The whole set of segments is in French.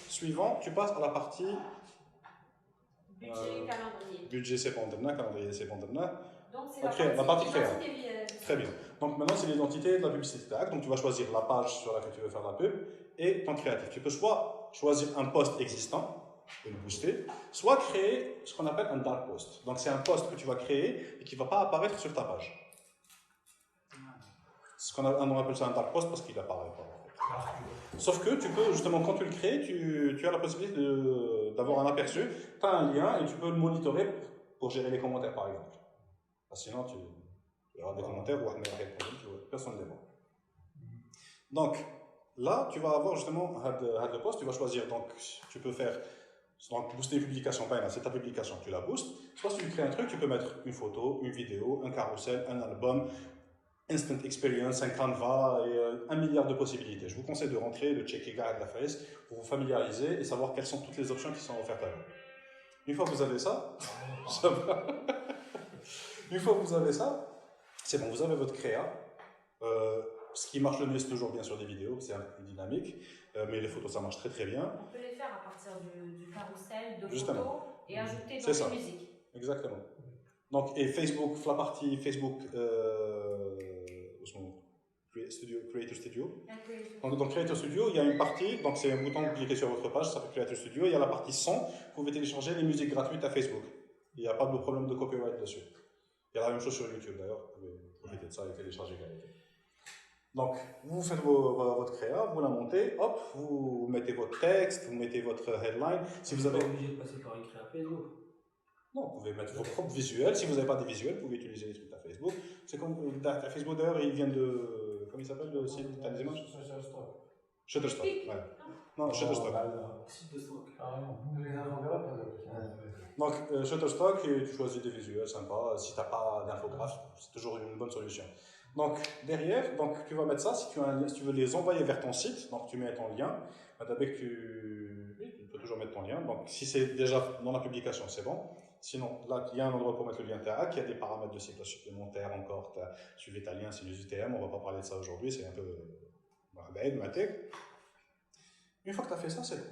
suivant, tu passes à la partie budget, calendrier. Budget, c'est bon, calendrier, c'est bon. Donc, c'est la partie créa. Très bien. Donc, maintenant, c'est l'identité de la publicité tag. Donc, tu vas choisir la page sur laquelle tu veux faire la pub et ton créatif. Tu peux soit choisir un post existant et le booster, soit créer ce qu'on appelle un dark post. Donc, c'est un post que tu vas créer et qui ne va pas apparaître sur ta page. On appelle ça un dark post parce qu'il n'apparaît pas. Sauf que tu peux, justement, quand tu le crées, tu as la possibilité d'avoir un aperçu, tu as un lien et tu peux le monitorer pour gérer les commentaires, par exemple. Sinon, tu auras des commentaires ou personne ne les voit. Donc, là, tu vas avoir justement Add the Post, tu vas choisir, donc tu peux faire, donc booster une publication, c'est ta publication, tu la boostes. Soit si tu crées un truc, tu peux mettre une photo, une vidéo, un carrousel, un album, Instant Experience, un Canva et 1 milliard de possibilités. Je vous conseille de rentrer, de checker Guide la face pour vous familiariser et savoir quelles sont toutes les options qui sont offertes à vous. Une fois que vous avez ça, une fois que vous avez ça, c'est bon, vous avez votre créa. Ce qui marche le mieux, c'est toujours bien sur des vidéos, c'est un peu plus dynamique, mais les photos, ça marche très très bien. On peut les faire à partir du carrousel, de Justement. photos et ajouter dans les musiques. Exactement. Donc, et Facebook, la partie Facebook, Creator Studio. Donc, dans Creator Studio, il y a une partie, donc c'est un bouton, vous cliquez sur votre page, ça fait Creator Studio, il y a la partie son, vous pouvez télécharger les musiques gratuites à Facebook. Il n'y a pas de problème de copyright dessus. Il y a la même chose sur YouTube d'ailleurs, vous pouvez profiter de ça et télécharger gratuitement. Donc, vous faites votre créa, vous la montez, hop, vous mettez votre texte, vous mettez votre headline. Si vous avez... Vous n'êtes pas obligé de passer par une créa Facebook. Non, vous pouvez mettre vos propres visuels. Si vous n'avez pas des visuels, vous pouvez utiliser les trucs à Facebook. C'est comme Facebook d'ailleurs, il vient de. Comment il s'appelle le site? T'as des images? Shutterstock. Voilà. Non, Shutterstock. Site de stock. Donc, Shutterstock, tu choisis des visuels sympas. Si tu n'as pas d'infographe, c'est toujours une bonne solution. Donc, derrière, donc, tu vas mettre ça. Si tu veux les envoyer vers ton site, donc tu mets ton lien. D'abord, tu peux toujours mettre ton lien. Donc, si c'est déjà dans la publication, c'est bon. Sinon, là, il y a un endroit pour mettre le lien TAC, il y a des paramètres de ciblage supplémentaires encore, tu as suivi ta lien, c'est les UTM, on ne va pas parler de ça aujourd'hui, c'est un peu une fois que tu as fait ça, c'est bon.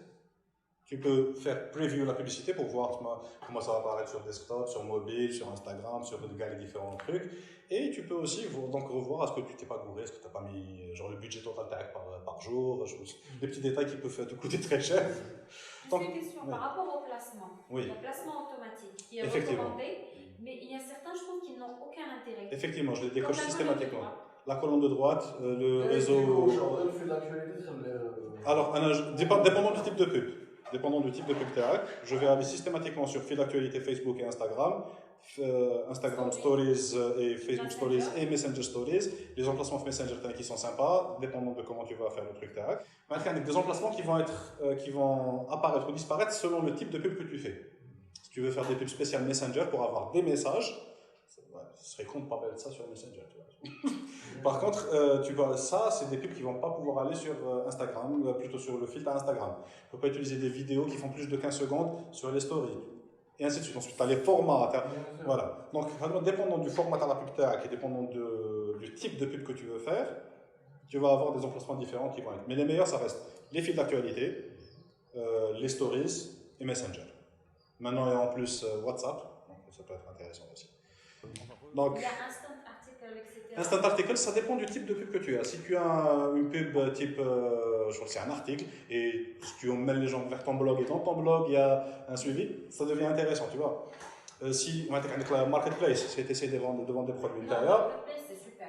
Tu peux faire preview la publicité pour voir comment ça va apparaître sur desktop, sur mobile, sur Instagram, sur les différents trucs. Et tu peux aussi donc revoir est-ce que tu t'es pas gouré, est-ce que tu n'as pas mis genre le budget total TAC par jour, des petits détails qui peuvent te coûter très cher. Donc, une question par rapport au placement. Oui. Le placement automatique qui est recommandé, mais il y a certains, je trouve, qui n'ont aucun intérêt. Effectivement, je les décoche systématiquement. La colonne de droite, le réseau. Alors, dépendant du type de pub. Dépendant du type de pub TAC, je vais aller systématiquement sur fil d'actualité Facebook et Instagram, Instagram Stories et Facebook Stories et Messenger Stories. Les emplacements Messenger qui sont sympas, dépendant de comment tu vas faire le truc TAC. Maintenant, il y a des emplacements qui vont apparaître ou disparaître selon le type de pub que tu fais. Si tu veux faire des pubs spéciales Messenger pour avoir des messages, ce serait con de ne pas mettre ça sur Messenger. Tu vois. Par contre, ça, c'est des pubs qui ne vont pas pouvoir aller sur Instagram, plutôt sur le filtre Instagram. Tu ne peux pas utiliser des vidéos qui font plus de 15 secondes sur les stories. Et ainsi de suite. Ensuite, tu as les formats. Voilà. Donc, dépendant du format de la pub TAC et dépendant du type de pub que tu veux faire, tu vas avoir des emplacements différents qui vont être. Mais les meilleurs, ça reste les fils d'actualité, les stories et Messenger. Maintenant, il y a en plus WhatsApp. Donc, ça peut être intéressant aussi. Donc, il y a Instant Article, etc. Instant Article, ça dépend du type de pub que tu as. Si tu as une pub type, je crois que c'est un article, et si tu emmènes les gens vers ton blog et dans ton blog il y a un suivi, ça devient intéressant, tu vois. Si on va avec la marketplace, si tu essaies de vendre des produits intérieurs,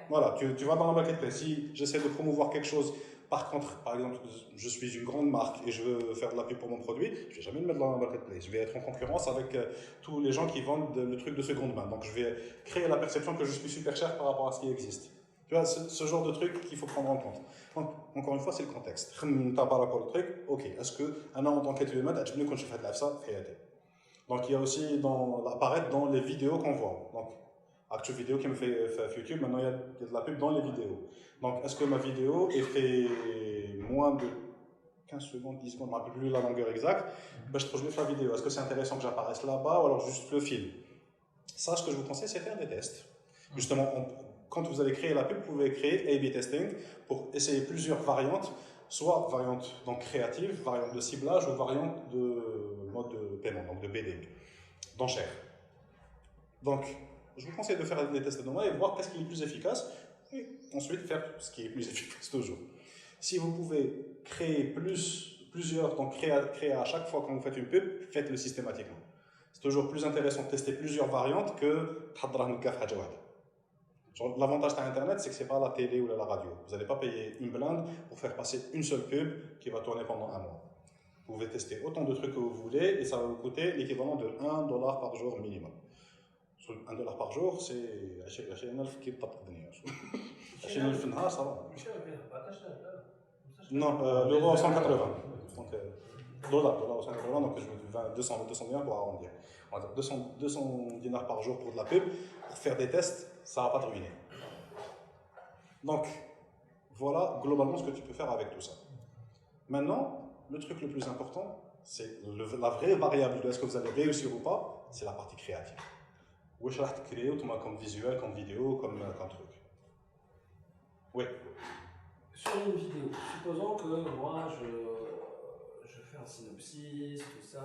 voilà, tu vas dans la marketplace. Si j'essaie de promouvoir quelque chose, par contre, par exemple, je suis une grande marque et je veux faire de la pub pour mon produit, je ne vais jamais me mettre dans la marketplace. Je vais être en concurrence avec tous les gens qui vendent le truc de seconde main. Donc je vais créer la perception que je suis super cher par rapport à ce qui existe. Tu vois, ce genre de truc qu'il faut prendre en compte. Donc, encore une fois, c'est le contexte. Tu as par rapport au truc, ok, est-ce qu'un an en tant qu'étudiant, tu quand je fais de la ça, donc il y a aussi apparaître dans les vidéos qu'on voit. Donc, Actu Vidéo qui me fait YouTube, maintenant il y a de la pub dans les vidéos. Donc, est-ce que ma vidéo est fait moins de 15 secondes, 10 secondes, je ne me rappelle plus la longueur exacte, ben, je trouve la vidéo. Est-ce que c'est intéressant que j'apparaisse là-bas ou alors juste le film? Ça, ce que je vous conseille, c'est faire des tests. Justement, quand vous allez créer la pub, vous pouvez créer A/B testing pour essayer plusieurs variantes soit variante donc créative, variante de ciblage ou variante de mode de paiement, donc de bidding, d'enchère. Donc, je vous conseille de faire des tests de normal et voir qu'est-ce qui est le plus efficace et ensuite faire ce qui est plus efficace toujours. Si vous pouvez créer plusieurs, donc créer à chaque fois quand vous faites une pub, faites-le systématiquement. C'est toujours plus intéressant de tester plusieurs variantes que l'avantage d'Internet, c'est que ce n'est pas la télé ou la radio. Vous n'allez pas payer une blinde pour faire passer une seule pub qui va tourner pendant un mois. Vous pouvez tester autant de trucs que vous voulez et ça va vous coûter l'équivalent de $1 par jour minimum. $1 par jour, c'est 20,000 qui est pas très bien. 20,000 par mois, ça va. Non, l'euro à 180. Donc, dollar à 180, donc je veux 200 dinars pour arrondir. On va dire 200 dinars par jour pour de la pub. Pour faire des tests, ça ne va pas te ruiner. Donc, voilà globalement ce que tu peux faire avec tout ça. Maintenant, le truc le plus important, c'est la vraie variable de est-ce que vous allez réussir ou pas, c'est la partie créative. Où je vais créer comme visuel, comme vidéo, comme truc. Oui. Sur une vidéo, supposons que moi je fais un synopsis, tout ça,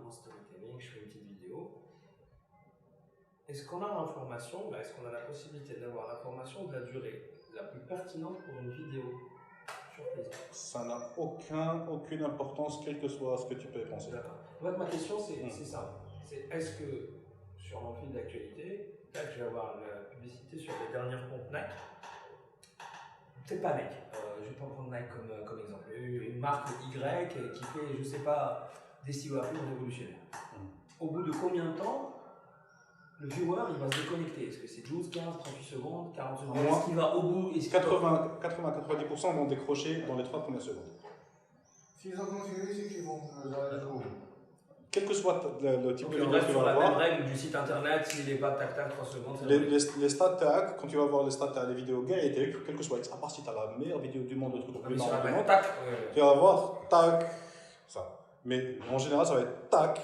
mon storytelling, je fais une petite vidéo. Est-ce qu'on a l'information, est-ce qu'on a la possibilité d'avoir l'information de la durée la plus pertinente pour une vidéo sur Facebook? Ça n'a aucune importance, quel que soit ce que tu peux penser. D'accord. En fait, ma question c'est ça. C'est est-ce que sur mon fil d'actualité, je vais avoir la publicité sur les dernières comptes Nike. C'est pas Nike, je vais pas prendre Nike comme exemple. Une marque Y qui fait, je sais pas, des stylos à plume révolutionnaires. Au bout de combien de temps le viewer il va se déconnecter? Est-ce que c'est 12, 15, 38 secondes, 40 secondes? Est-ce qu'il va au bout? 80-90% vont décrocher dans les 3 premières secondes. S'ils ont continué, c'est qu'ils vont le trouver. Quel que soit le type de vidéo que tu sur vas la même avoir, règle du site internet, s'il est pas tac tac 3 secondes, c'est les stats tag, quand tu vas voir les stats tag, les vidéos gaieté, quel que soit, à part si tu as la meilleure vidéo du monde, le truc le plus marrant du monde, tu vas voir tac, ça. Mais en général, ça va être tac.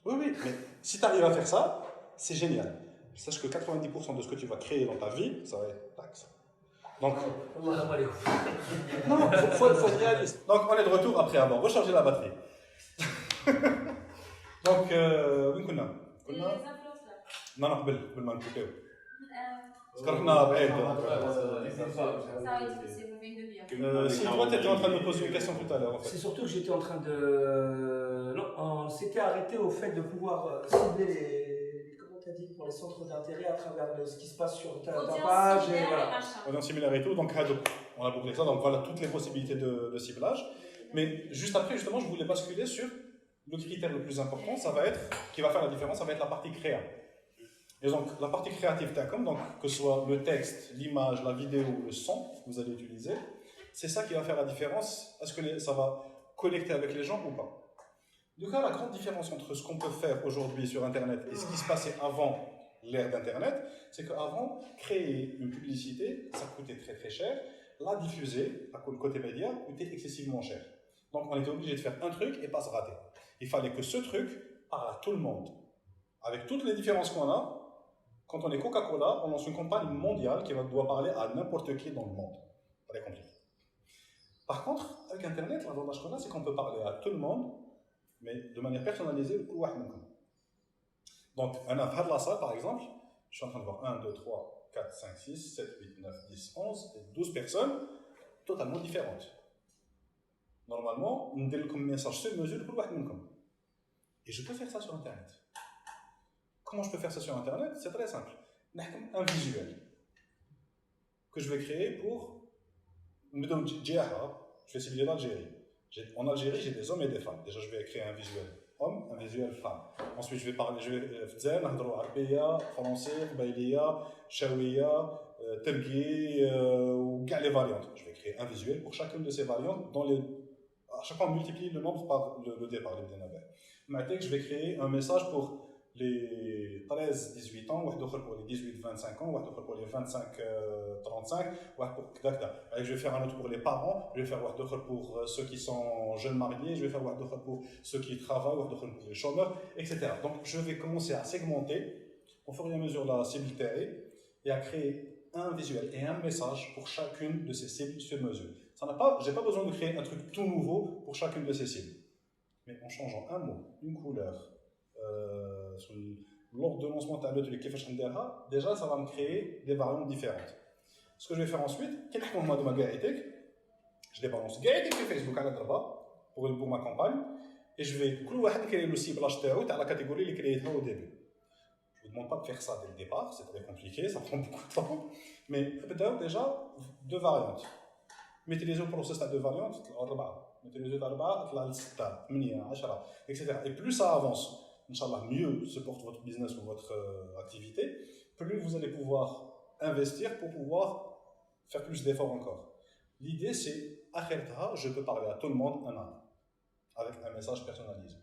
Oui, mais si tu arrives à faire ça, c'est génial. Sache que 90% de ce que tu vas créer dans ta vie, ça va être tac, ça. Donc, non, faut être réaliste. Donc, on est de retour après avoir rechargé la batterie. Donc, où est-ce qu'on a? Les influences là. Non, قبل ما نبداو. Ça ذكرنا بعيد. va être difficile, on vient de dire. Si toi, tu étais en train de me poser une question tout à l'heure, en fait. C'est surtout que j'étais en train de. Non, on s'était arrêté au fait de pouvoir cibler les. Comment t'as dit? Pour les centres d'intérêt à travers ce qui se passe sur ta page. Et voilà. Audience similaire et tout, donc on a bouclé ça, donc voilà toutes les possibilités de ciblage. Mais juste après, justement, je voulais basculer sur le critère le plus important, ça va être, qui va faire la différence, ça va être la partie créa. Et donc, la partie créative TACOM, donc que ce soit le texte, l'image, la vidéo, le son que vous allez utiliser, c'est ça qui va faire la différence. Est-ce que ça va connecter avec les gens ou pas? Du coup, la grande différence entre ce qu'on peut faire aujourd'hui sur Internet et ce qui se passait avant l'ère d'Internet, c'est qu'avant, créer une publicité, ça coûtait très très cher. La diffuser, à côté média, coûtait excessivement cher. Donc, on était obligé de faire un truc et pas se rater. Il fallait que ce truc parle à tout le monde. Avec toutes les différences qu'on a, quand on est Coca-Cola, on lance une campagne mondiale qui doit parler à n'importe qui dans le monde. Vous avez compris. Par contre, avec Internet, l'avantage qu'on a, c'est qu'on peut parler à tout le monde, mais de manière personnalisée, donc, on a fait la salle, par exemple, je suis en train de voir 1, 2, 3, 4, 5, 6, 7, 8, 9, 10, 11 et 12 personnes totalement différentes. Normalement, on donne un message sur mesure pour chacun. Et je peux faire ça sur Internet. Comment je peux faire ça sur Internet? C'est très simple. Un visuel que je vais créer pour. Je vais cibler l'Algérie. En Algérie, j'ai des hommes et des femmes. Déjà, je vais créer un visuel homme, un visuel femme. Ensuite, je vais parler, Arabia, français, Baïlia, Shawiya, Tergui, ou les variantes. Je vais créer un visuel pour chacune de ces variantes. À chaque fois, on multiplie le nombre par le départ. Maintenant, je vais créer un message pour les 13-18 ans, pour les 18-25 ans, pour les 25-35, je vais faire un autre pour les parents, je vais faire pour ceux qui sont jeunes mariés, je vais faire pour ceux qui travaillent, pour les chômeurs, etc. Donc je vais commencer à segmenter au fur et à mesure la cible et à créer un visuel et un message pour chacune de ces cibles sur mesure. J'ai pas besoin de créer un truc tout nouveau pour chacune de ces cibles. Mais en changeant un mot, une couleur, sur l'ordre de lancement de déjà ça va me créer des variantes différentes. Ce que je vais faire ensuite, quelques mois de ma gaïtek, je les balance gaïtek sur Facebook à la pour ma campagne, et je vais créer le ciblage à la catégorie qui est créée au début. Je ne vous demande pas de faire ça dès le départ, c'est très compliqué, ça prend beaucoup de temps, mais peut-être déjà deux variantes. Mettez les autres process à deux variantes, mettez les autres à 4, 6, 8, 10, etc. Et plus ça avance, Inch'Allah, mieux se porte votre business ou votre activité, plus vous allez pouvoir investir pour pouvoir faire plus d'efforts encore. L'idée c'est, je peux parler à tout le monde un à un, avec un message personnalisé.